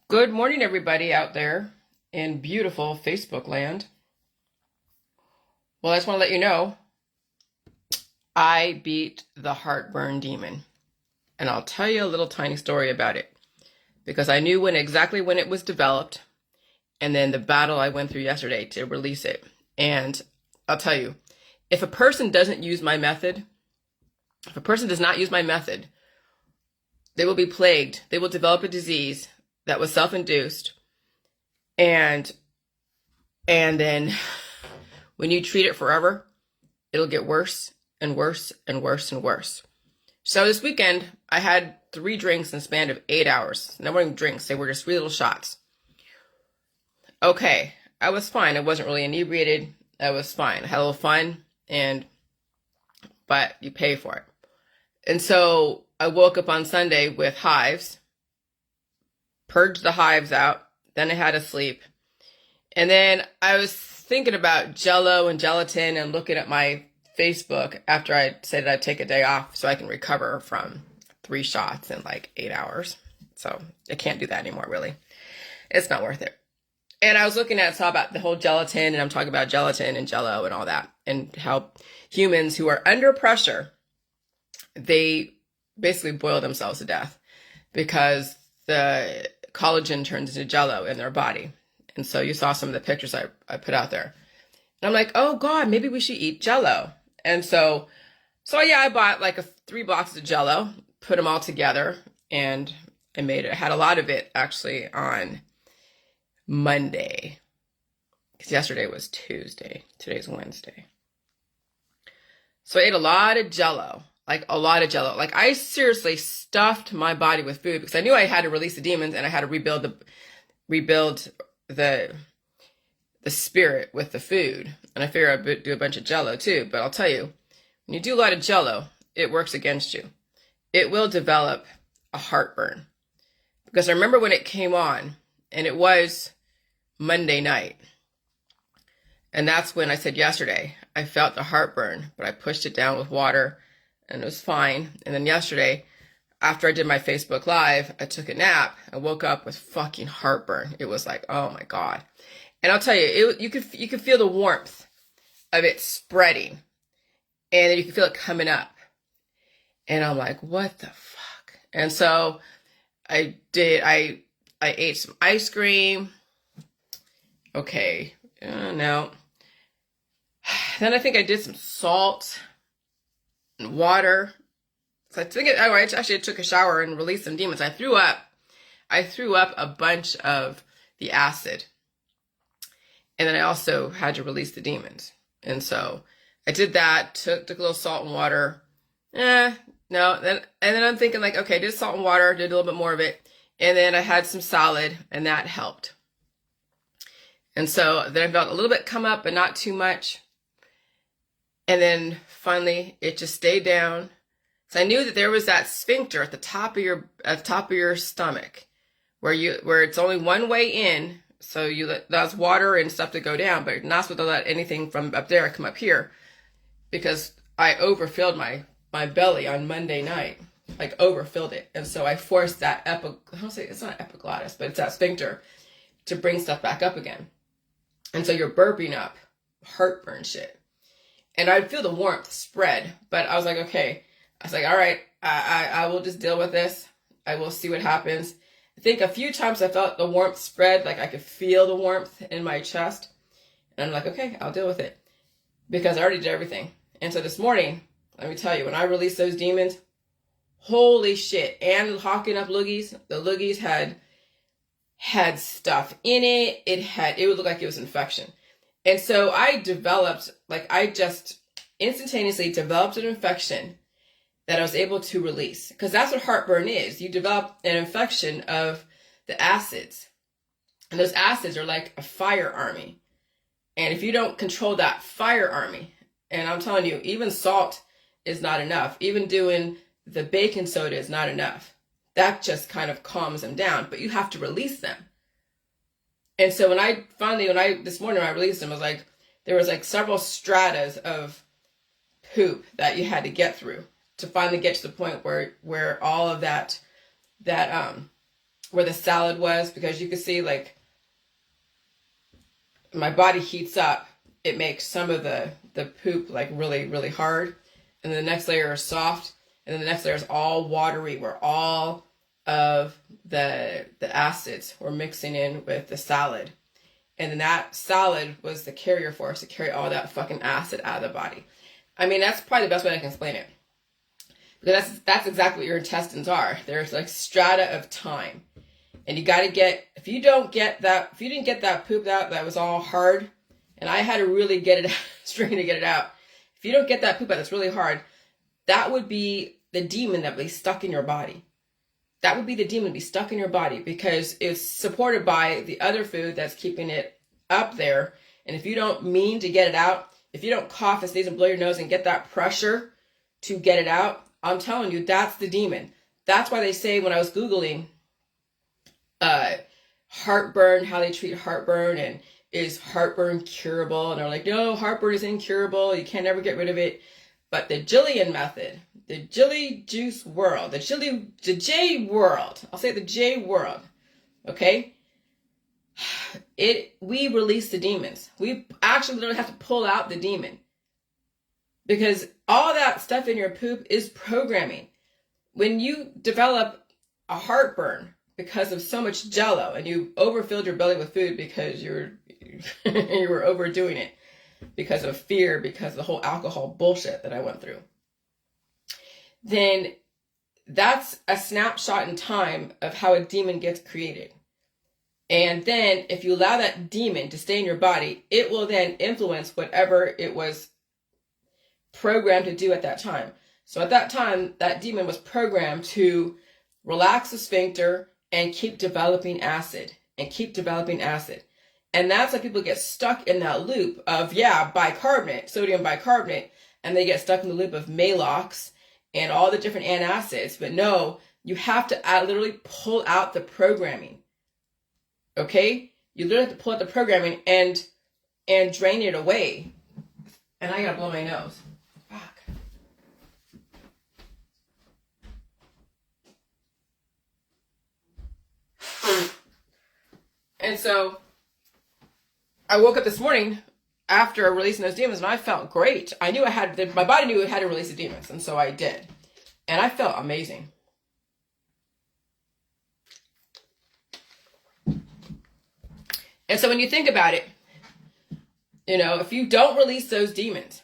Good morning, everybody out there in beautiful Facebook land. Well, I just want to let you know I beat the heartburn demon. And I'll tell you a little tiny story about it because I knew exactly when it was developed and then the battle I went through yesterday to release it. And I'll tell you, if a person doesn't use my method, if a person does not use my method, they will be plagued. They will develop a disease that was self-induced. And then when you treat it forever, it'll get worse and worse and worse and worse. So this weekend, I had 3 drinks in the span of 8 hours. No, weren't even drinks. They were just 3 little shots. Okay, I was fine. I wasn't really inebriated. I was fine. I had a little fun, but you pay for it. And so I woke up on Sunday with hives, purged the hives out, then I had to sleep. And then I was thinking about Jell-O and gelatin and looking at my Facebook after I said I'd take a day off so I can recover from 3 shots in like 8 hours. So I can't do that anymore, really. It's not worth it. And I was saw about the whole gelatin, and I'm talking about gelatin and Jell-O and all that, and how humans who are under pressure, they basically boil themselves to death because the collagen turns into Jell-O in their body. And so you saw some of the pictures I put out there. And I'm like, oh God, maybe we should eat Jell-O. And so yeah, I bought like 3 boxes of Jell-O, put them all together, and I had a lot of it actually on Monday. Because yesterday was Tuesday. Today's Wednesday. So I ate a lot of Jell-O. Like a lot of Jell-O. Like I seriously stuffed my body with food because I knew I had to release the demons and I had to rebuild the spirit with the food. And I figured I'd do a bunch of Jell-O too. But I'll tell you, when you do a lot of Jell-O, it works against you. It will develop a heartburn. Because I remember when it came on, and it was Monday night. And that's when I said yesterday, I felt the heartburn, but I pushed it down with water and it was fine. And then yesterday, after I did my Facebook Live, I took a nap. I woke up with fucking heartburn. It was like, oh my God. And I'll tell you, you could feel the warmth of it spreading. And then you can feel it coming up. And I'm like, what the fuck? And so I ate some ice cream. Okay, no. Then I think I did some salt and water. So I took a shower and released some demons. I threw up a bunch of the acid. And then I also had to release the demons. And so I did that, took a little salt and water. No. And then I'm thinking like, okay, did salt and water, did a little bit more of it. And then I had some salad and that helped. And so then I felt a little bit come up, but not too much. And then finally it just stayed down. So I knew that there was that sphincter at the top of your stomach where it's only one way in. So that's water and stuff to go down, but you're not supposed to let anything from up there come up here because I overfilled my belly on Monday night, like overfilled it. And so I forced that it's not epiglottis, but it's that sphincter to bring stuff back up again. And so you're burping up heartburn shit. And I'd feel the warmth spread, but I was like, okay. I was like, all right, I will just deal with this. I will see what happens. I think a few times I felt the warmth spread, like I could feel the warmth in my chest. And I'm like, okay, I'll deal with it. Because I already did everything. And so this morning, let me tell you, when I released those demons, holy shit. And hawking up loogies, the loogies had stuff in it. It would look like it was infection. And so I just instantaneously developed an infection that I was able to release. Because that's what heartburn is. You develop an infection of the acids. And those acids are like a fire army. And if you don't control that fire army, and I'm telling you, even salt is not enough. Even doing the baking soda is not enough. That just kind of calms them down. But you have to release them. And so this morning when I released them, there was like several stratas of poop that you had to get through to finally get to the point where all of that where the salad was, because you could see like my body heats up. It makes some of the poop like really, really hard. And then the next layer is soft. And then the next layer is all watery, where all of the acids were mixing in with the salad. And then that salad was the carrier for us to carry all that fucking acid out of the body. I mean, that's probably the best way I can explain it. Because that's exactly what your intestines are. There's like strata of time. And you got to get, if you didn't get that poop out that was all hard, and I had to really get it string to get it out. If you don't get that poop out that's really hard, that would be the demon that would be stuck in your body. That would be the demon be stuck in your body, because it's supported by the other food that's keeping it up there. And if you don't mean to get it out, if you don't cough and sneeze and blow your nose and get that pressure to get it out, I'm telling you, that's the demon. That's why they say, when I was Googling heartburn, how they treat heartburn, and is heartburn curable? And they're like, no, heartburn is incurable. You can't ever get rid of it. But the Jillian method, the Jilly Juice world, the J world, I'll say the J world, okay? We release the demons. We actually literally have to pull out the demon, because all that stuff in your poop is programming. When you develop a heartburn because of so much Jello, and you overfilled your belly with food because you were overdoing it, because of fear, because of the whole alcohol bullshit that I went through, then that's a snapshot in time of how a demon gets created. And then if you allow that demon to stay in your body, it will then influence whatever it was programmed to do at that time. So at that time, that demon was programmed to relax the sphincter and keep developing acid and keep developing acid. And that's why people get stuck in that loop of, bicarbonate, sodium bicarbonate, and they get stuck in the loop of Malox and all the different antacids. But no, you have to literally pull out the programming. Okay? You literally have to pull out the programming and drain it away. And I gotta blow my nose. Fuck. And so I woke up this morning after releasing those demons, and I felt great. I knew my body knew it had to release the demons, and so I did. And I felt amazing. And so when you think about it, if you don't release those demons,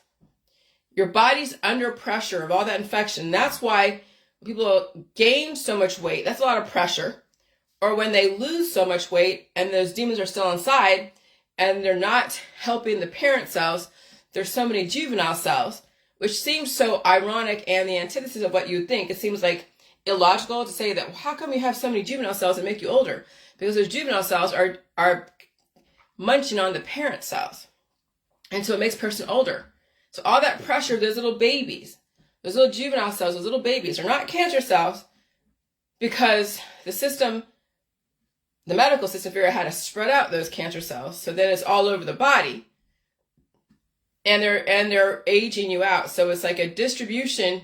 your body's under pressure of all that infection. That's why people gain so much weight. That's a lot of pressure. Or when they lose so much weight and those demons are still inside, and they're not helping the parent cells, there's so many juvenile cells, which seems so ironic and the antithesis of what you would think. It seems like illogical to say that, well, how come you have so many juvenile cells that make you older? Because those juvenile cells are munching on the parent cells. And so it makes a person older. So all that pressure, those little babies, those little juvenile cells, those little babies are not cancer cells, because the medical system figured out how to spread out those cancer cells, so then it's all over the body, and they're aging you out. So it's like a distribution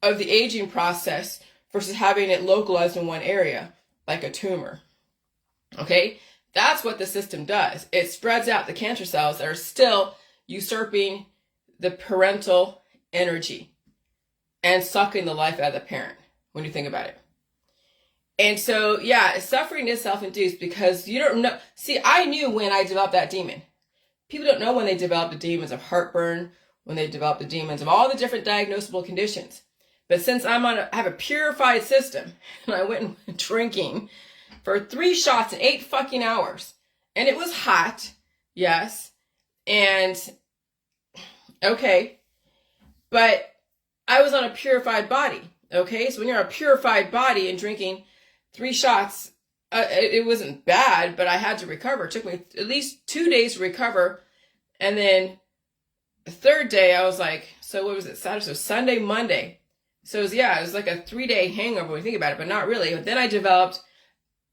of the aging process versus having it localized in one area, like a tumor. Okay? That's what the system does. It spreads out the cancer cells that are still usurping the parental energy and sucking the life out of the parent, when you think about it. And so, suffering is self-induced, because you don't know. See, I knew when I developed that demon. People don't know when they develop the demons of heartburn, when they develop the demons of all the different diagnosable conditions. But since I have a purified system, and I went drinking for 3 shots in 8 fucking hours, and it was hot, yes, and okay, but I was on a purified body, okay? So when you're on a purified body and drinking 3 shots, it wasn't bad, but I had to recover. It took me at least 2 days to recover. And then the third day, I was like, so what was it, Saturday? So Sunday, Monday. So it was like a 3-day hangover when you think about it, but not really. But then I developed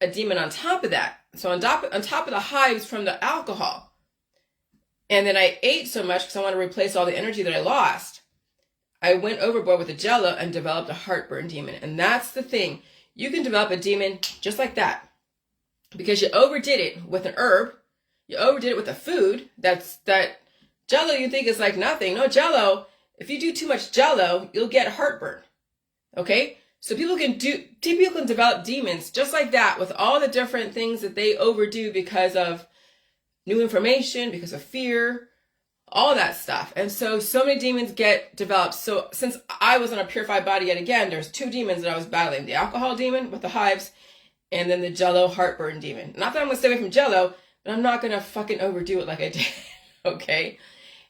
a demon on top of that. So on top of the hives from the alcohol. And then I ate so much because I wanted to replace all the energy that I lost. I went overboard with the Jello and developed a heartburn demon. And that's the thing. you can develop a demon just like that. Because you overdid it with an herb, you overdid it with a food, that Jell-O you think is like nothing. No, Jell-O, if you do too much Jell-O, you'll get heartburn. Okay? So people can develop demons just like that with all the different things that they overdo because of new information, because of fear, all that stuff. And so many demons get developed. So since I was on a purified body yet again, there's 2 demons that I was battling. The alcohol demon with the hives, and then the Jell-O heartburn demon. Not that I'm going to stay away from Jell-O, but I'm not going to fucking overdo it like I did. Okay?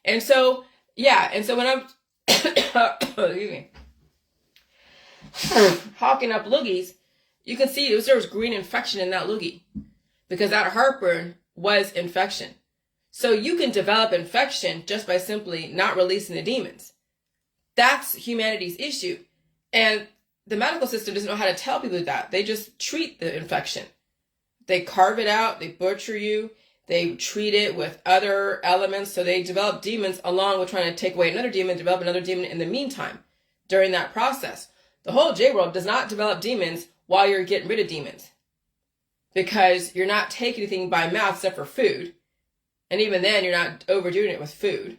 And so, yeah. And so when I'm excuse me, hawking up loogies, you can see there was green infection in that loogie because that heartburn was infection. So you can develop infection just by simply not releasing the demons. That's humanity's issue. And the medical system doesn't know how to tell people that. They just treat the infection. They carve it out, they butcher you, they treat it with other elements. So they develop demons along with trying to take away another demon, develop another demon in the meantime during that process. The whole J-world does not develop demons while you're getting rid of demons. Because you're not taking anything by mouth except for food. And even then, you're not overdoing it with food.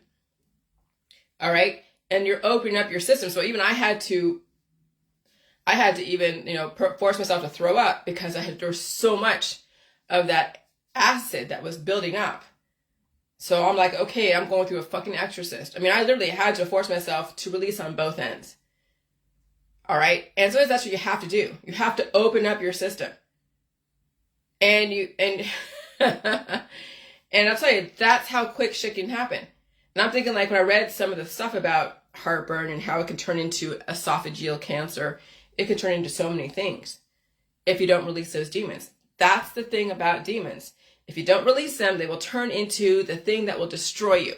All right? And you're opening up your system. So even I had to even, force myself to throw up because there was so much of that acid that was building up. So I'm like, okay, I'm going through a fucking exorcist. I mean, I literally had to force myself to release on both ends. All right? And so that's what you have to do. You have to open up your system. And and I'll tell you, that's how quick shit can happen. And I'm thinking, like, when I read some of the stuff about heartburn and how it can turn into esophageal cancer, it can turn into so many things if you don't release those demons. That's the thing about demons. If you don't release them, they will turn into the thing that will destroy you.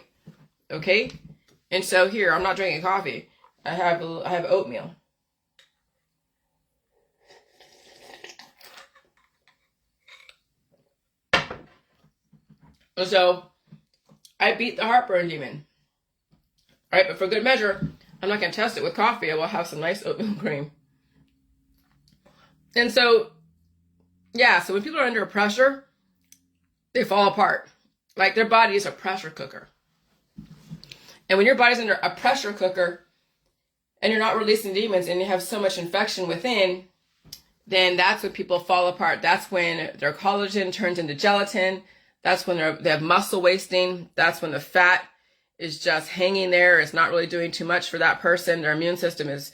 Okay? And so here, I'm not drinking coffee. I have oatmeal. So I beat the heartburn demon. All right, but for good measure, I'm not going to test it with coffee. I will have some nice oatmeal cream. And so, yeah, so when people are under pressure, they fall apart. Like their body is a pressure cooker. And when your body's under a pressure cooker and you're not releasing demons and you have so much infection within, then that's when people fall apart. That's when their collagen turns into gelatin. That's when they have muscle wasting. That's when the fat is just hanging there. It's not really doing too much for that person. Their immune system is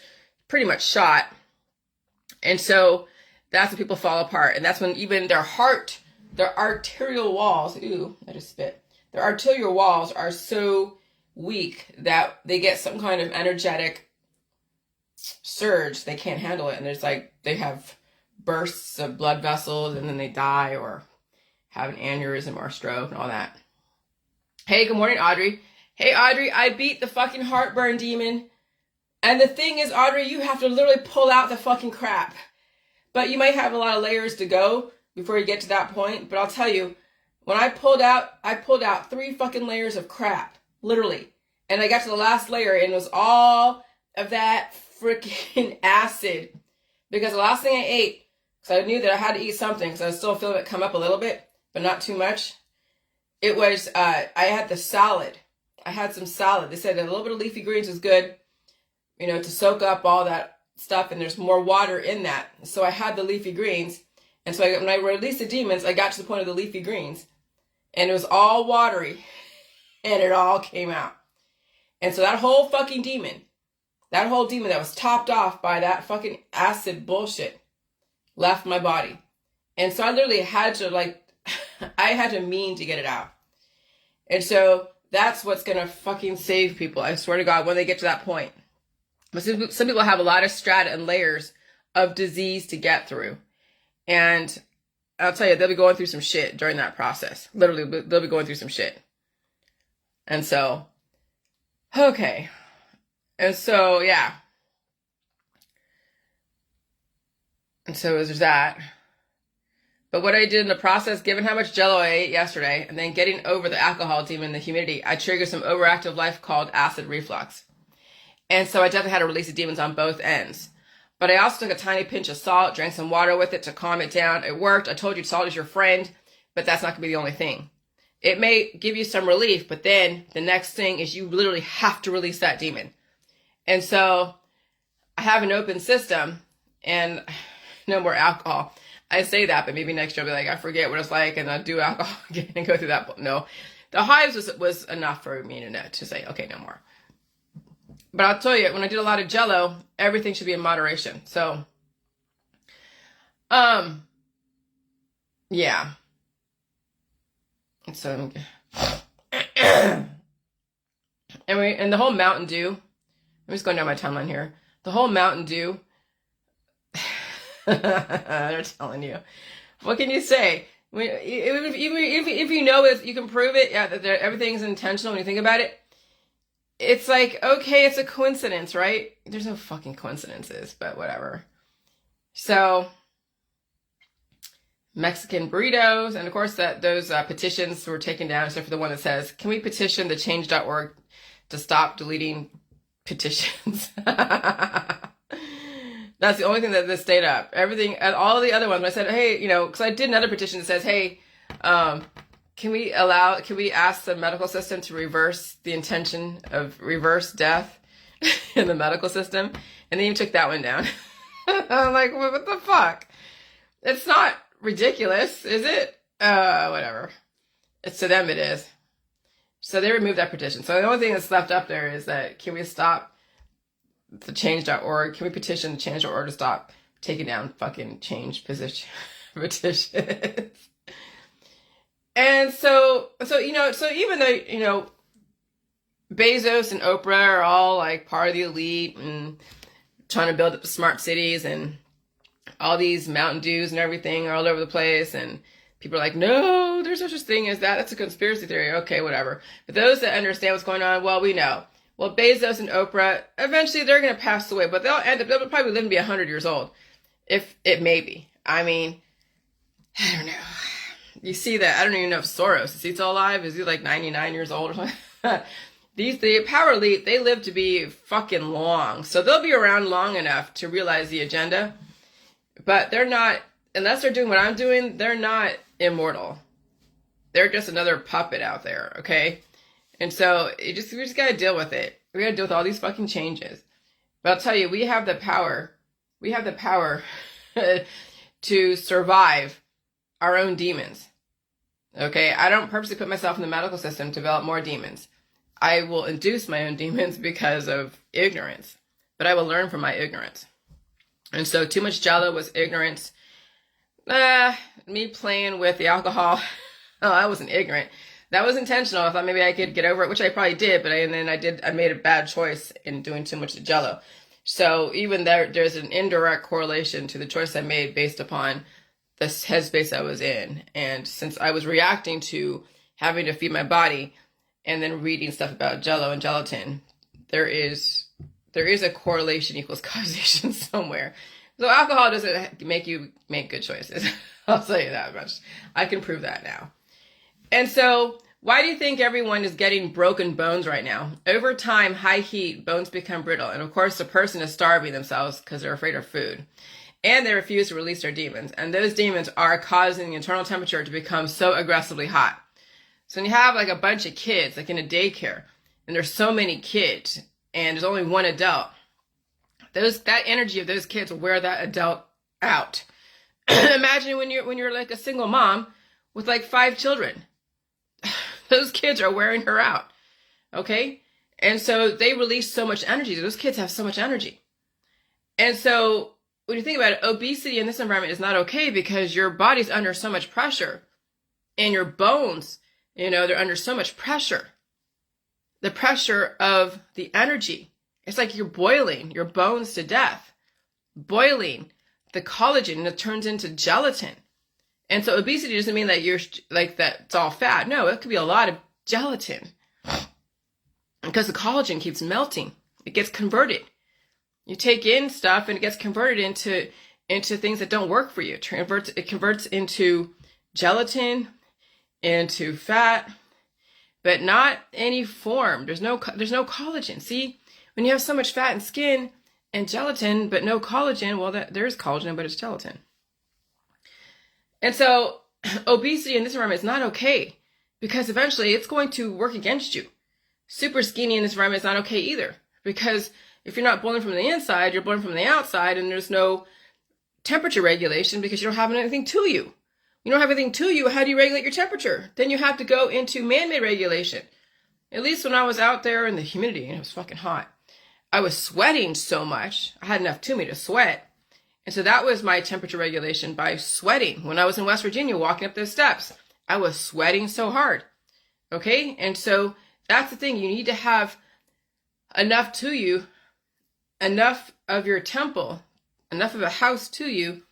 pretty much shot. And so that's when people fall apart. And that's when even their arterial walls, I just spit. Their arterial walls are so weak that they get some kind of energetic surge. They can't handle it. And there's like, they have bursts of blood vessels and then they die or have an aneurysm or a stroke and all that. Hey, good morning, Audrey. Hey, Audrey, I beat the fucking heartburn demon. And the thing is, Audrey, you have to literally pull out the fucking crap. But you might have a lot of layers to go before you get to that point. But I'll tell you, when I pulled out 3 fucking layers of crap, literally. And I got to the last layer and it was all of that freaking acid. Because the last thing I ate, because I knew that I had to eat something, because I was still feeling it come up a little bit, but not too much. It was, I had the salad. I had some salad. They said that a little bit of leafy greens is good, to soak up all that stuff, and there's more water in that. So I had the leafy greens. And so when I released the demons, I got to the point of the leafy greens. And it was all watery. And it all came out. And so that whole fucking demon, that was topped off by that fucking acid bullshit, left my body. And so I literally had to I had to mean to get it out. And so that's what's going to fucking save people. I swear to God, when they get to that point. But some people have a lot of strata and layers of disease to get through. And I'll tell you, they'll be going through some shit during that process. Literally, they'll be going through some shit. And so, okay. And so, yeah. And so there's that. But what I did in the process, given how much Jell-O I ate yesterday, and then getting over the alcohol demon and the humidity, I triggered some overactive life called acid reflux. And so I definitely had to release the demons on both ends. But I also took a tiny pinch of salt, drank some water with it to calm it down. It worked. I told you salt is your friend, but that's not going to be the only thing. It may give you some relief, but then the next thing is you literally have to release that demon. And so I have an open system and no more alcohol. I say that, but maybe next year I'll be like, I forget what it's like and I'll do alcohol again and go through that. No, the hives was enough for me to say, okay, no more. But I'll tell you, when I did a lot of Jello, everything should be in moderation. So, yeah. So, and the whole Mountain Dew, I'm just going down my timeline here. The whole Mountain Dew, they're telling you. What can you say? If you know it, you can prove it. Yeah, that everything's intentional when you think about it. It's like, okay, it's a coincidence, right? There's no fucking coincidences, but whatever. So, Mexican burritos, and of course those petitions were taken down, except for the one that says, can we petition the change.org to stop deleting petitions? That's the only thing that stayed up. Everything, and all the other ones, I said, hey, because I did another petition that says, hey, can we ask the medical system to reverse the intention of reverse death in the medical system? And then you took that one down. I'm like, what the fuck? It's not ridiculous, is it? Whatever. To them it is. So they removed that petition. So the only thing that's left up there is that, can we stop the change.org? Can we petition the change.org to stop taking down fucking change petitions? And so even though, Bezos and Oprah are all like part of the elite and trying to build up the smart cities, and all these Mountain Dews and everything are all over the place, and people are like, no, there's no such thing as that. That's a conspiracy theory. Okay, whatever. But those that understand what's going on, well, we know. Well, Bezos and Oprah, eventually they're going to pass away, but they'll probably live to be 100 years old. If it may be. I mean, I don't know. You see that, I don't even know if Soros, is he still alive? Is he like 99 years old or something? The power elite, they live to be fucking long. So they'll be around long enough to realize the agenda. But they're not, unless they're doing what I'm doing, they're not immortal. They're just another puppet out there, okay? And so we just got to deal with it. We got to deal with all these fucking changes. But I'll tell you, we have the power to survive our own demons. Okay, I don't purposely put myself in the medical system to develop more demons. I will induce my own demons because of ignorance, but I will learn from my ignorance. And so too much Jello was ignorance. Me playing with the alcohol, oh, I wasn't ignorant. That was intentional. I thought maybe I could get over it, which I probably did, but I made a bad choice in doing too much Jello. So even there's an indirect correlation to the choice I made based upon the headspace I was in. And since I was reacting to having to feed my body and then reading stuff about Jello and gelatin, there is a correlation equals causation somewhere. So alcohol doesn't make you make good choices. I'll tell you that much. I can prove that now. And so why do you think everyone is getting broken bones right now? Over time, high heat, bones become brittle. And of course, the person is starving themselves because they're afraid of food. And they refuse to release their demons. And those demons are causing the internal temperature to become so aggressively hot. So when you have like a bunch of kids, like in a daycare, and there's so many kids, and there's only one adult, that energy of those kids will wear that adult out. Imagine when you're like a single mom with like 5 children. Those kids are wearing her out. Okay? And so they release so much energy. Those kids have so much energy. And so when you think about it, obesity in this environment is not okay because your body's under so much pressure. And your bones, they're under so much pressure. The pressure of the energy. It's like you're boiling your bones to death. Boiling the collagen, and it turns into gelatin. And so obesity doesn't mean that you're like that it's all fat. No, it could be a lot of gelatin. Because the collagen keeps melting. It gets converted. You take in stuff and it gets converted into things that don't work for you. It converts into gelatin, into fat, but not any form. There's no collagen. See, when you have so much fat and skin and gelatin, but no collagen. Well, there's collagen, but it's gelatin. And so obesity in this environment is not okay, because eventually it's going to work against you. Super skinny in this environment is not okay either, because if you're not boiling from the inside, you're boiling from the outside, and there's no temperature regulation because you don't have anything to you. You don't have anything to you, how do you regulate your temperature? Then you have to go into man-made regulation. At least when I was out there in the humidity and it was fucking hot, I was sweating so much. I had enough to me to sweat. And so that was my temperature regulation, by sweating. When I was in West Virginia walking up those steps, I was sweating so hard. Okay? And so that's the thing. You need to have enough to you, enough of your temple, enough of a house to you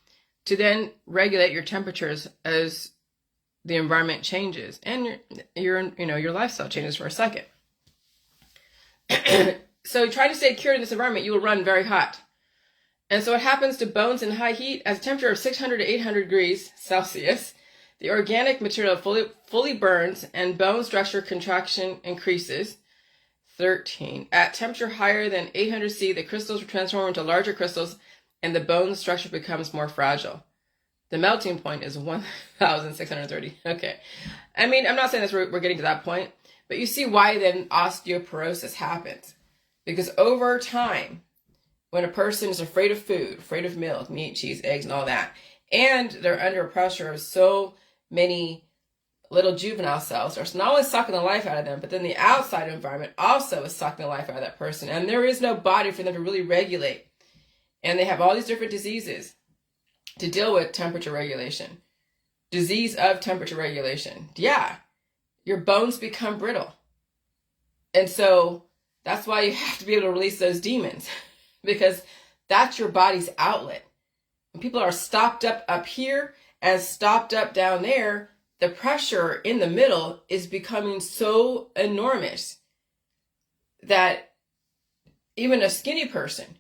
to then regulate your temperatures as the environment changes and your lifestyle changes for a second. So try to stay cured in this environment, you will run very hot. And so what happens to bones in high heat? At a temperature of 600 to 800 degrees Celsius, the organic material fully burns and bone structure contraction increases. 13. At temperature higher than 800 C, the crystals transform into larger crystals and the bone structure becomes more fragile. The melting point is 1,630. Okay. I mean, I'm not saying this, we're getting to that point, but you see why then osteoporosis happens. Because over time, when a person is afraid of food, afraid of milk, meat, cheese, eggs, and all that, and they're under pressure of so many little juvenile cells are not only sucking the life out of them, but then the outside environment also is sucking the life out of that person. And there is no body for them to really regulate. And they have all these different diseases to deal with temperature regulation. Disease of temperature regulation. Yeah, your bones become brittle. And so that's why you have to be able to release those demons, because that's your body's outlet. When people are stopped up here and stopped up down there, the pressure in the middle is becoming so enormous that even a skinny person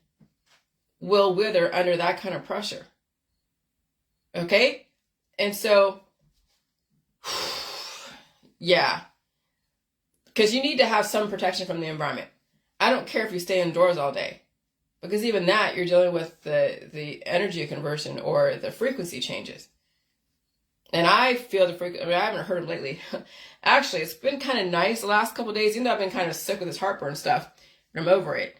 will wither under that kind of pressure. Okay? And so, yeah. Because you need to have some protection from the environment. I don't care if you stay indoors all day, because even that, you're dealing with the energy conversion or the frequency changes. And I feel the frequency. I mean, I haven't heard them lately. Actually, it's been kind of nice the last couple of days, even though I've been kind of sick with this heartburn stuff. I'm over it.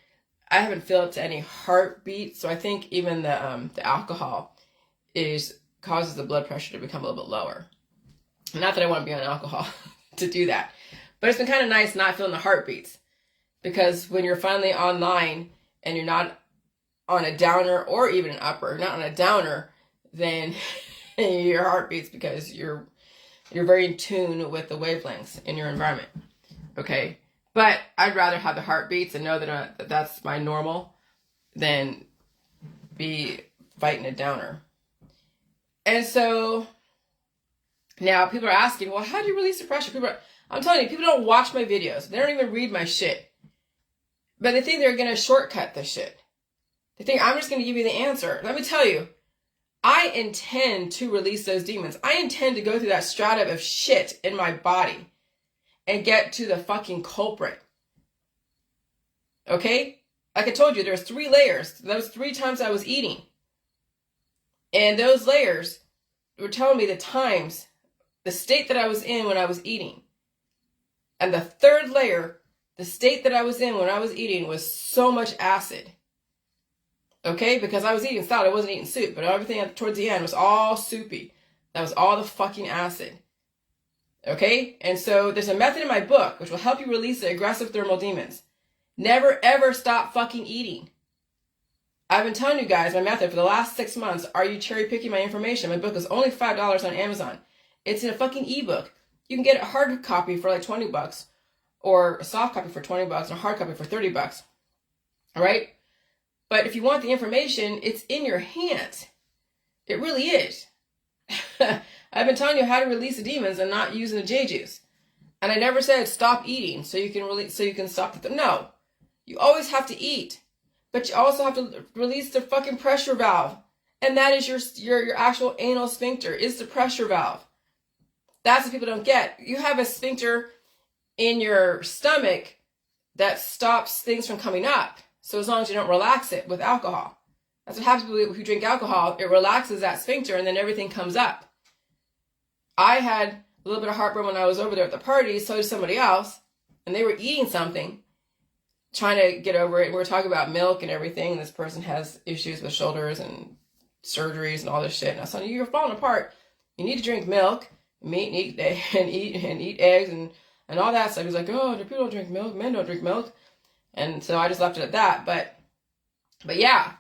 I haven't felt any heartbeat, so I think even the alcohol causes the blood pressure to become a little bit lower. Not that I want to be on alcohol to do that, but it's been kind of nice not feeling the heartbeats, because when you're finally online and you're not on a downer or even an upper, not on a downer, then your heart beats because you're very in tune with the wavelengths in your environment. Okay, but I'd rather have the heartbeats and know that that's my normal than be fighting a downer. And so now people are asking, well, how do you release the pressure? I'm telling you, people don't watch my videos. They don't even read my shit. But they think they're going to shortcut the shit. They think I'm just going to give you the answer. Let me tell you, I intend to release those demons. I intend to go through that strata of shit in my body and get to the fucking culprit. Okay? Like I told you, there's 3 layers. Those 3 times I was eating. And those layers were telling me the times, the state that I was in when I was eating. And the 3rd layer, the state that I was in when I was eating was so much acid. Okay? Because I was eating salad, I wasn't eating soup. But everything towards the end was all soupy. That was all the fucking acid. Okay? And so there's a method in my book which will help you release the aggressive thermal demons. Never ever stop fucking eating. I've been telling you guys my method for the last 6 months. Are you cherry picking my information? My book is only $5 on Amazon. It's in a fucking ebook. You can get a hard copy for like $20, or a soft copy for $20, and a hard copy for $30. All right? But if you want the information, it's in your hands. It really is. I've been telling you how to release the demons and not using the J juice. And I never said stop eating so you can stop the no. You always have to eat. But you also have to release the fucking pressure valve. And that is your actual anal sphincter, is the pressure valve. That's what people don't get. You have a sphincter in your stomach that stops things from coming up. So as long as you don't relax it with alcohol. That's what happens to people who drink alcohol. It relaxes that sphincter and then everything comes up. I had a little bit of heartburn when I was over there at the party, so did somebody else, and they were eating something, trying to get over it. And we were talking about milk and everything. This person has issues with shoulders and surgeries and all this shit. And I said, you're falling apart. You need to drink milk, meat, and eat eggs and all that stuff. He's like, oh, people don't drink milk. Men don't drink milk. And so I just left it at that. But yeah.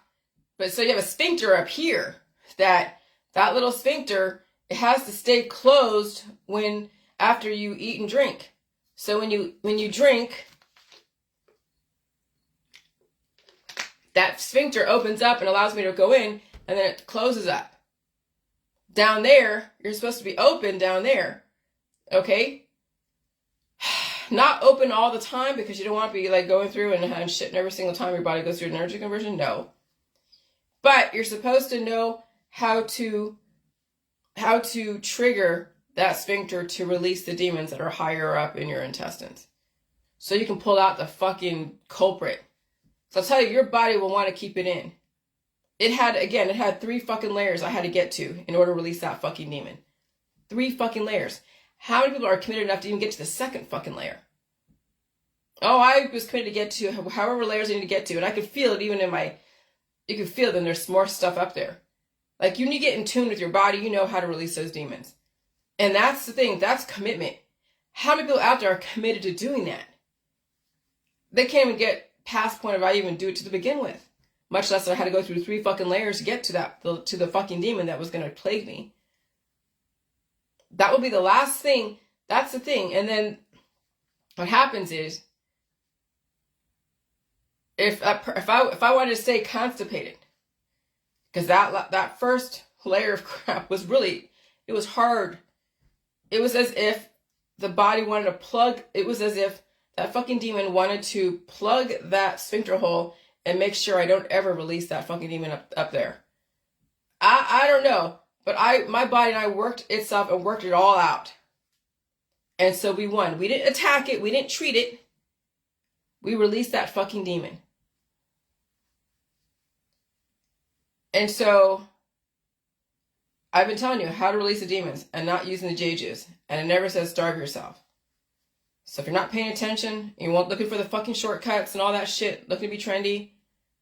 But so you have a sphincter up here. That little sphincter, it has to stay closed after you eat and drink. So when you drink, that sphincter opens up and allows me to go in, and then it closes up. Down there, you're supposed to be open down there. Okay? Not open all the time because you don't want to be like going through and shitting every single time your body goes through an energy conversion. No. But you're supposed to know how to trigger that sphincter to release the demons that are higher up in your intestines. So you can pull out the fucking culprit. So I'll tell you, your body will want to keep it in. It had 3 fucking layers I had to get to in order to release that fucking demon. 3 fucking layers. How many people are committed enough to even get to the 2nd fucking layer? Oh, I was committed to get to however layers I need to get to. And I could feel it even you could feel that there's more stuff up there. Like, you need to get in tune with your body. You know how to release those demons. And that's the thing. That's commitment. How many people out there are committed to doing that? They can't even get past the point of I even do it to begin with. Much less I had to go through 3 fucking layers to get to the fucking demon that was going to plague me. That will be the last thing. That's the thing. And then what happens is, if I wanted to stay constipated, because that first layer of crap was really, it was hard. It was as if the body wanted to plug. It was as if that fucking demon wanted to plug that sphincter hole and make sure I don't ever release that fucking demon up there. I don't know. But my body and I worked itself and worked it all out. And so we won. We didn't attack it. We didn't treat it. We released that fucking demon. And so I've been telling you how to release the demons and not using the J juice. And it never says starve yourself. So if you're not paying attention, you won't looking for the fucking shortcuts and all that shit, looking to be trendy,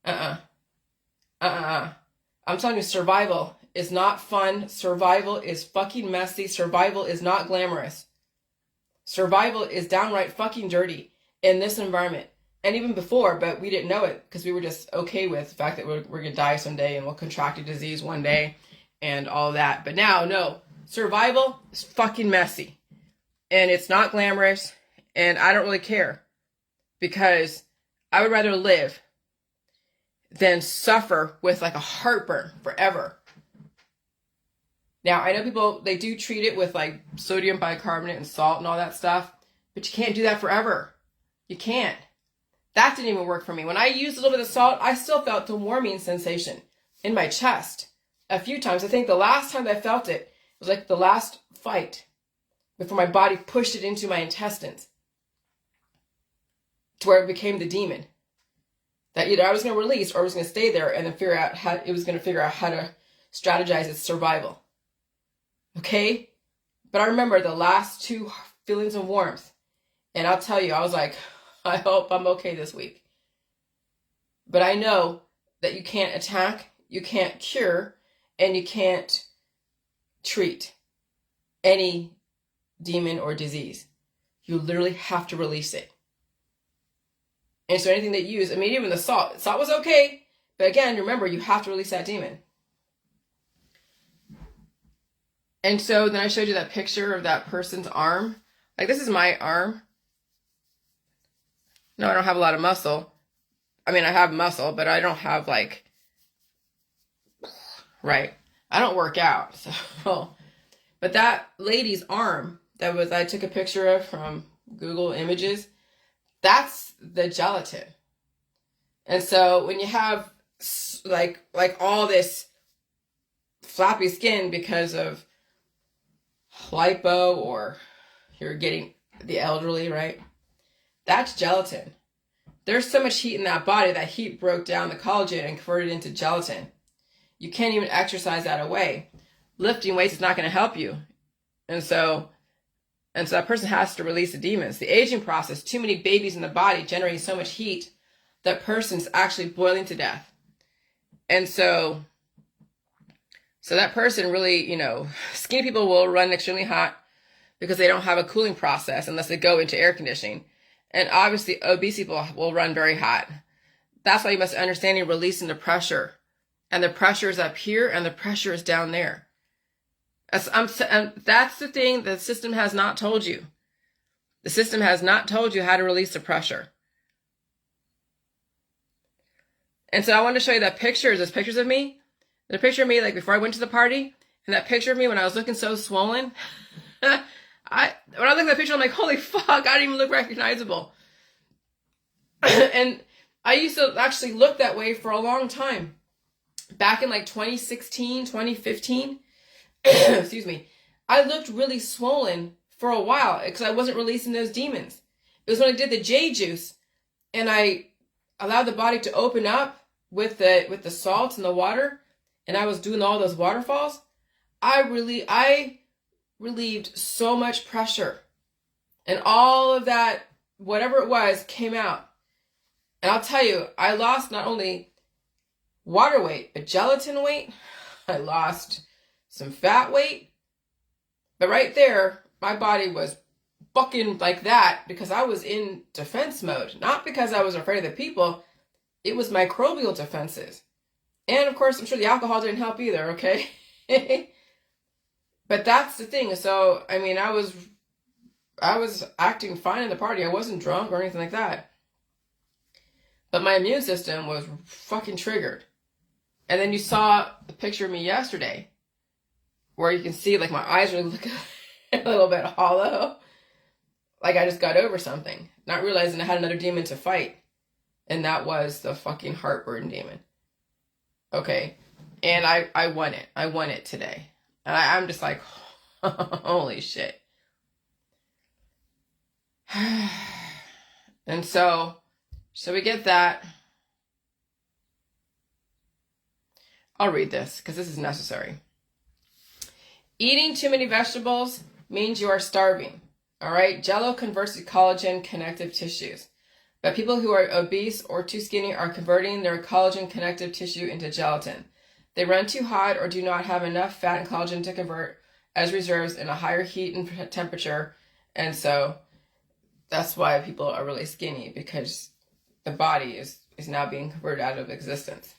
I'm telling you, survival is not fun. Survival is fucking messy. Survival is not glamorous. Survival is downright fucking dirty in this environment. And even before, but we didn't know it because we were just okay with the fact that we're going to die someday and we'll contract a disease one day and all that. But now, no. Survival is fucking messy. And it's not glamorous. And I don't really care. Because I would rather live than suffer with like a heartburn forever. Now, I know people, they do treat it with like sodium bicarbonate and salt and all that stuff, but you can't do that forever. You can't. That didn't even work for me. When I used a little bit of salt, I still felt the warming sensation in my chest a few times. I think the last time I felt it was like the last fight before my body pushed it into my intestines to where it became the demon that either I was going to release or I was going to stay there and then figure out how to strategize its survival. Okay? But I remember the last 2 feelings of warmth. And I'll tell you, I was like, I hope I'm okay this week. But I know that you can't attack, you can't cure, and you can't treat any demon or disease. You literally have to release it. And so anything that you use, I mean, even the salt was okay. But again, remember, you have to release that demon. And so then I showed you that picture of that person's arm. Like, this is my arm. No, I don't have a lot of muscle. I mean, I have muscle, but I don't have like, right. I don't work out. So, but that lady's arm I took a picture of from Google Images, that's the gelatin. And so when you have like all this flappy skin because of lipo or you're getting the elderly, right? That's gelatin. there's so much heat in that body, that heat broke down the collagen and converted it into gelatin. You can't even exercise that away. Lifting weights is not going to help you. And so that person has to release the demons. The aging process, too many babies in the body generating so much heat, that person's actually boiling to death. And so that person really, skinny people will run extremely hot because they don't have a cooling process unless they go into air conditioning. And obviously, obese people will run very hot. That's why you must understand you're releasing the pressure. And the pressure is up here and the pressure is down there. That's the thing the system has not told you. The system has not told you how to release the pressure. And so I wanted to show you that picture. There's pictures of me. There's a picture of me like before I went to the party. And that picture of me when I was looking so swollen. When I look at that picture, I'm like, holy fuck, I didn't even look recognizable. And I used to actually look that way for a long time. Back in like 2016, 2015, excuse me, I looked really swollen for a while because I wasn't releasing those demons. It was when I did the J juice and I allowed the body to open up with the salt and the water, and I was doing all those waterfalls. I relieved so much pressure, and all of that, whatever it was, came out. And I'll tell you, I lost not only water weight, but gelatin weight. I lost some fat weight. But right there, my body was bucking like that because I was in defense mode. Not because I was afraid of the people. It was microbial defenses. And of course, I'm sure the alcohol didn't help either, okay? But that's the thing. So, I mean, I was acting fine in the party. I wasn't drunk or anything like that. But my immune system was fucking triggered. And then you saw a picture of me yesterday where you can see like my eyes are looking a little bit hollow. Like I just got over something, not realizing I had another demon to fight. And that was the fucking heartburn demon. Okay. And I won it. I won it today. And I'm just like, holy shit. And so we get that. I'll read this because this is necessary. Eating too many vegetables means you are starving. All right. Jello converts to collagen connective tissues. But people who are obese or too skinny are converting their collagen connective tissue into gelatin. They run too hot or do not have enough fat and collagen to convert as reserves in a higher heat and temperature. And so that's why people are really skinny, because the body is now being converted out of existence.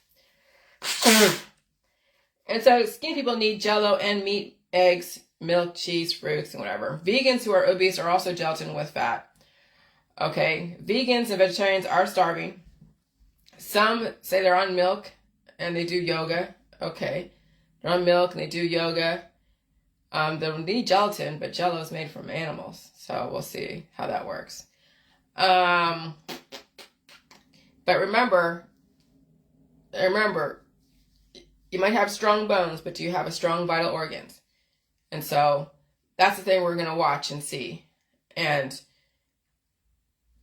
And so skinny people need Jello and meat, eggs, milk, cheese, fruits, and whatever. Vegans who are obese are also gelatin with fat. Okay, vegans and vegetarians are starving. Some say they're on milk and they do yoga. Okay, they're on milk and they do yoga. They'll need gelatin, but Jello is made from animals, so we'll see how that works. But remember, you might have strong bones, but do you have a strong vital organs? And so that's the thing we're going to watch and see. And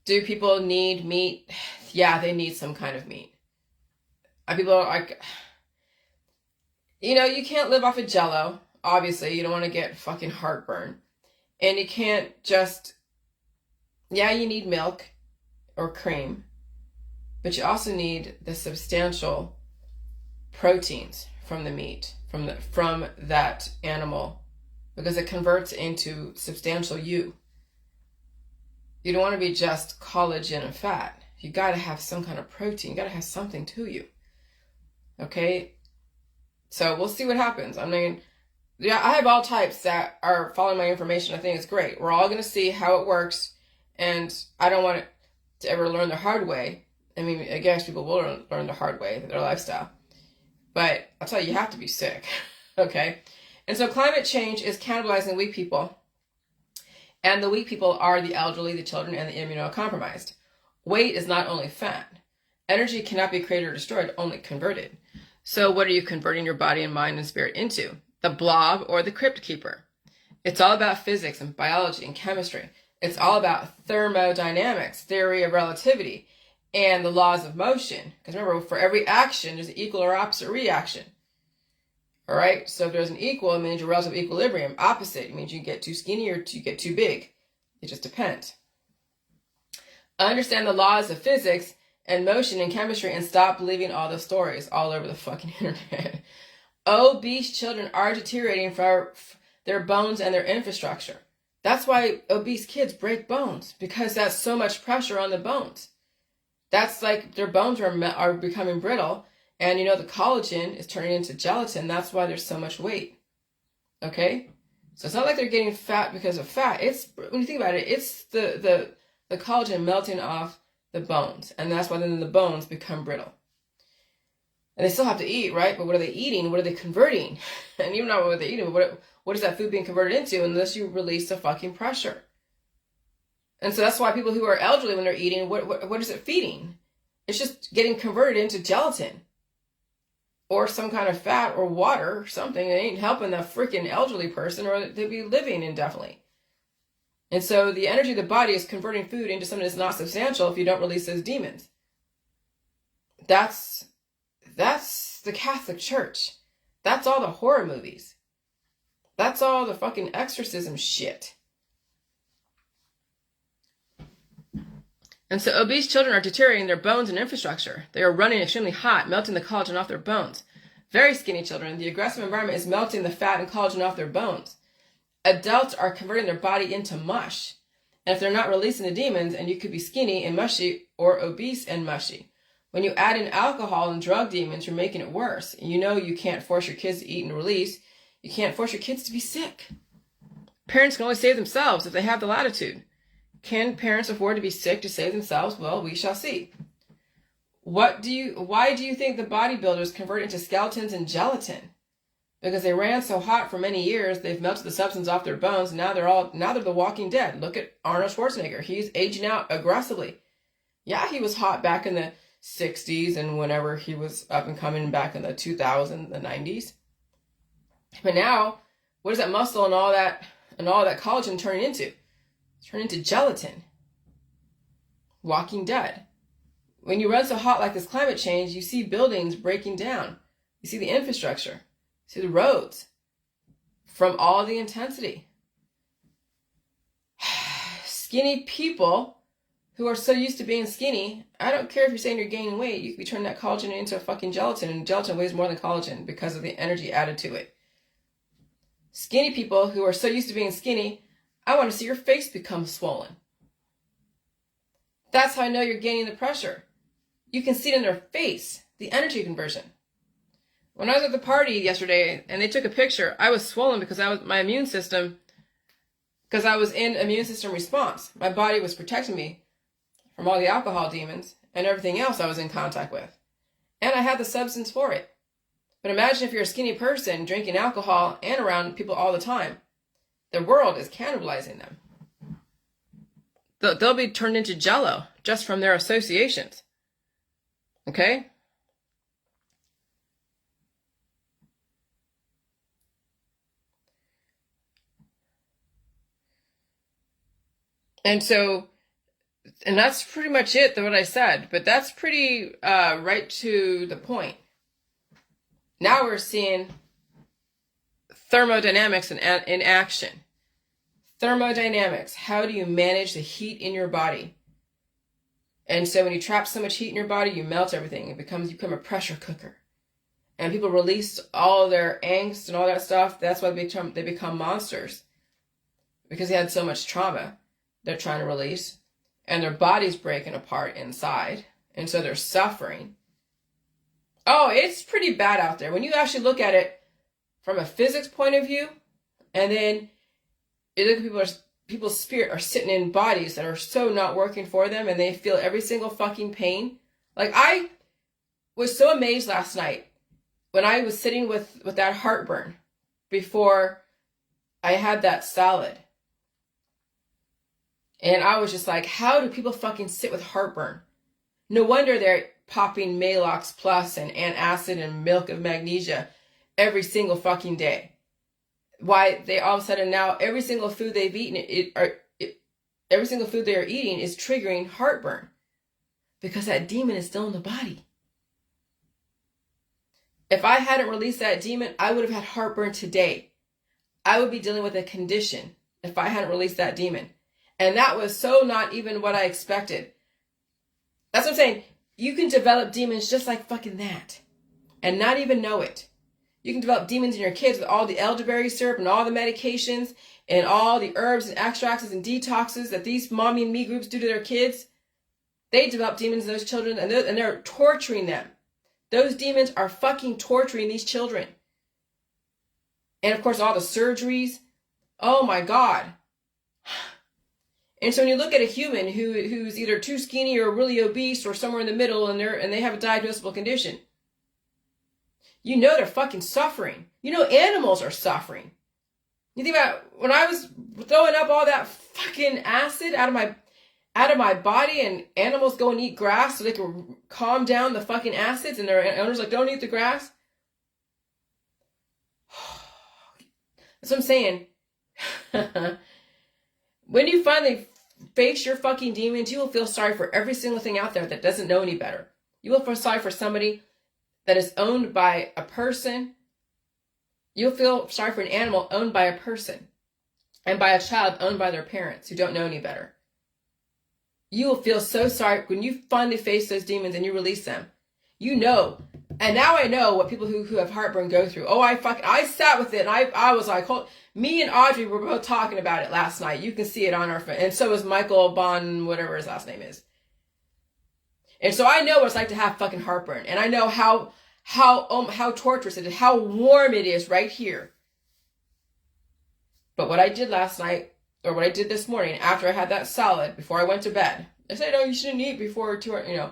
do people need meat? Yeah, they need some kind of meat. People are like, you can't live off of Jello. Obviously, you don't want to get fucking heartburn. And you can't just, you need milk or cream, but you also need the substantial proteins from the meat, from that animal, because it converts into substantial you. You don't want to be just collagen and fat. You got to have some kind of protein. You got to have something to you. Okay? So we'll see what happens. I mean, I have all types that are following my information. I think it's great. We're all going to see how it works. And I don't want it to ever learn the hard way. I mean, I guess people will learn the hard way, their lifestyle. But I'll tell you, you have to be sick. Okay? And so climate change is cannibalizing weak people. And the weak people are the elderly, the children, and the immunocompromised. Weight is not only fat. Energy cannot be created or destroyed, only converted. So what are you converting your body and mind and spirit into? The blob or the crypt keeper? It's all about physics and biology and chemistry. It's all about thermodynamics, theory of relativity. and the laws of motion. Because remember, for every action, there's an equal or opposite reaction. All right? So if there's an equal, it means your relative equilibrium. Opposite, it means you get too skinny or you get too big. It just depends. Understand the laws of physics and motion and chemistry and stop believing all the stories all over the fucking internet. Obese children are deteriorating for their bones and their infrastructure. That's why obese kids break bones, because that's so much pressure on the bones. That's like their bones are becoming brittle, and you know the collagen is turning into gelatin. That's why there's so much weight. Okay? So it's not like they're getting fat because of fat. It's, when you think about it, it's the collagen melting off the bones, and that's why then the bones become brittle. And they still have to eat, right? But what are they eating? What are they converting? And even not what they're eating, but what is that food being converted into unless you release the fucking pressure? And so that's why people who are elderly, when they're eating, what is it feeding? It's just getting converted into gelatin or some kind of fat or water or something. It ain't helping the freaking elderly person, or they'd be living indefinitely. And so the energy of the body is converting food into something that's not substantial if you don't release those demons. That's the Catholic Church. That's all the horror movies. That's all the fucking exorcism shit. And so obese children are deteriorating their bones and infrastructure. They are running extremely hot, melting the collagen off their bones. Very skinny children, the aggressive environment is melting the fat and collagen off their bones. Adults are converting their body into mush. And if they're not releasing the demons, and you could be skinny and mushy or obese and mushy. When you add in alcohol and drug demons, you're making it worse. And you know you can't force your kids to eat and release. You can't force your kids to be sick. Parents can only save themselves if they have the latitude. Can parents afford to be sick to save themselves? Well, we shall see. Why do you think the bodybuilders convert into skeletons and gelatin? Because they ran so hot for many years, they've melted the substance off their bones, and now they're the walking dead. Look at Arnold Schwarzenegger. He's aging out aggressively. Yeah, he was hot back in the 60s and whenever he was up and coming back in the 2000s, the 90s. But now, what is that muscle and all that collagen turning into? Turn into gelatin. Walking dead. When you run so hot like this climate change, you see buildings breaking down. You see the infrastructure. You see the roads. From all the intensity. Skinny people who are so used to being skinny, I don't care if you're saying you're gaining weight, you could be turning that collagen into a fucking gelatin, and gelatin weighs more than collagen because of the energy added to it. Skinny people who are so used to being skinny, I want to see your face become swollen. That's how I know you're gaining the pressure. You can see it in their face, the energy conversion. When I was at the party yesterday and they took a picture, I was swollen because my immune system, because I was in immune system response. My body was protecting me from all the alcohol demons and everything else I was in contact with. And I had the substance for it. But imagine if you're a skinny person drinking alcohol and around people all the time. The world is cannibalizing them. They'll be turned into jello just from their associations. Okay? And that's pretty much it, what I said. But that's pretty right to the point. Now we're seeing thermodynamics in action. Thermodynamics. How do you manage the heat in your body? And so when you trap so much heat in your body, you melt everything. You become a pressure cooker. And people release all their angst and all that stuff. That's why they become monsters. Because they had so much trauma they're trying to release. And their body's breaking apart inside. And so they're suffering. Oh, it's pretty bad out there. When you actually look at it from a physics point of view, and then you look at people's spirit are sitting in bodies that are so not working for them, and they feel every single fucking pain. Like, I was so amazed last night when I was sitting with that heartburn before I had that salad. And I was just like, how do people fucking sit with heartburn? No wonder they're popping Malox Plus and antacid and milk of magnesia every single fucking day. Why they all of a sudden now every single food they've eaten every single food they are eating is triggering heartburn. because that demon is still in the body. If I hadn't released that demon, I would have had heartburn today. I would be dealing with a condition if I hadn't released that demon. And that was so not even what I expected. That's what I'm saying. You can develop demons just like fucking that and not even know it. You can develop demons in your kids with all the elderberry syrup and all the medications and all the herbs and extracts and detoxes that these mommy and me groups do to their kids. They develop demons in those children and they're torturing them. Those demons are fucking torturing these children. And of course, all the surgeries. Oh my God. And so when you look at a human who's either too skinny or really obese or somewhere in the middle and they have a diagnosable condition, you know they're fucking suffering. You know animals are suffering. You think about when I was throwing up all that fucking acid out of my body and animals go and eat grass so they can calm down the fucking acids and their owners like, don't eat the grass. That's what I'm saying. When you finally face your fucking demons, you will feel sorry for every single thing out there that doesn't know any better. You will feel sorry for somebody that is owned by a person. You'll feel sorry for an animal owned by a person and by a child owned by their parents who don't know any better. You will feel so sorry when you finally face those demons and you release them. You know. And now I know what people who have heartburn go through. Oh, I sat with it and I was like, me and Audrey were both talking about it last night. You can see it on our phone. And so was Michael Bon, whatever his last name is. And so I know what it's like to have fucking heartburn. And I know how torturous it is, how warm it is right here. But what I did last night, or what I did this morning after I had that salad before I went to bed, they said, oh, you shouldn't eat before 2 hours,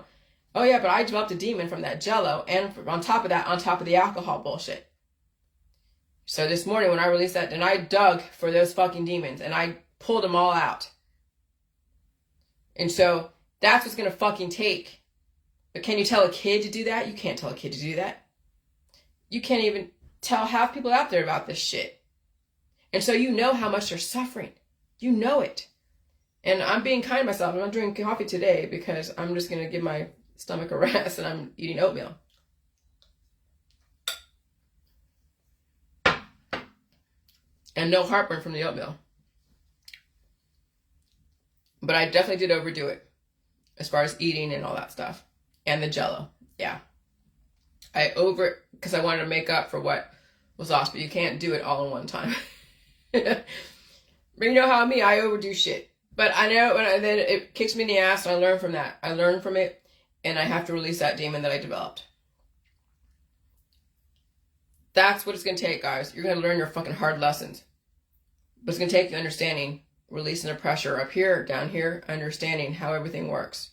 Oh yeah, but I developed a demon from that Jell-O, and on top of the alcohol bullshit. So this morning when I released that, and I dug for those fucking demons, and I pulled them all out. And so that's what's going to fucking take. But can you tell a kid to do that? You can't tell a kid to do that. You can't even tell half people out there about this shit. And so you know how much they're suffering. You know it. And I'm being kind to myself. I'm not drinking coffee today because I'm just going to give my stomach a rest and I'm eating oatmeal. And no heartburn from the oatmeal. But I definitely did overdo it as far as eating and all that stuff. And the Jell-O. Yeah. Because I wanted to make up for what was lost, but you can't do it all in one time. But you know how I overdo shit. But I know then it kicks me in the ass and I learn from that. I learn from it and I have to release that demon that I developed. That's what it's going to take, guys. You're going to learn your fucking hard lessons. But it's going to take the understanding, releasing the pressure up here, down here, understanding how everything works.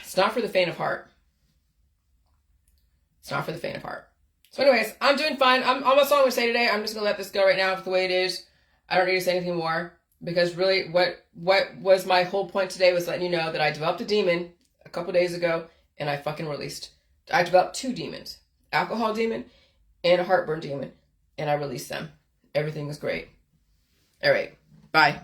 It's not for the faint of heart. It's not for the faint of heart. So anyways, I'm doing fine. I'm almost all I'm going to say today. I'm just going to let this go right now the way it is. I don't need to say anything more. Because really, what was my whole point today was letting you know that I developed a demon a couple days ago. And I fucking released. I developed 2 demons. Alcohol demon and a heartburn demon. And I released them. Everything was great. All right. Bye.